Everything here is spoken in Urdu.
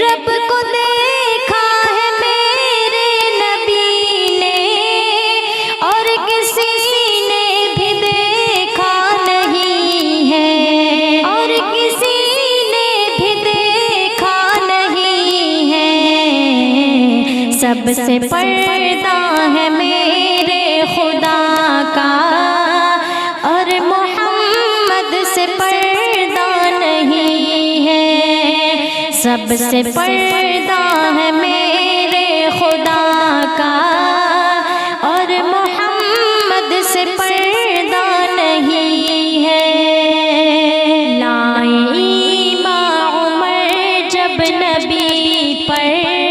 رب کو دیکھا ہے میرے نبی نے، اور کسی نے بھی دیکھا نہیں ہے، اور کسی نے بھی دیکھا نہیں ہے۔ سب سے پردہ ہے میرے خدا کا، اور محمد سے پردہ نہیں ہے۔ سب سے پردہ ہے میرے خدا کا، اور محمد سے پردہ نہیں ہے۔ لائے ایمان عمر جب نبی پر،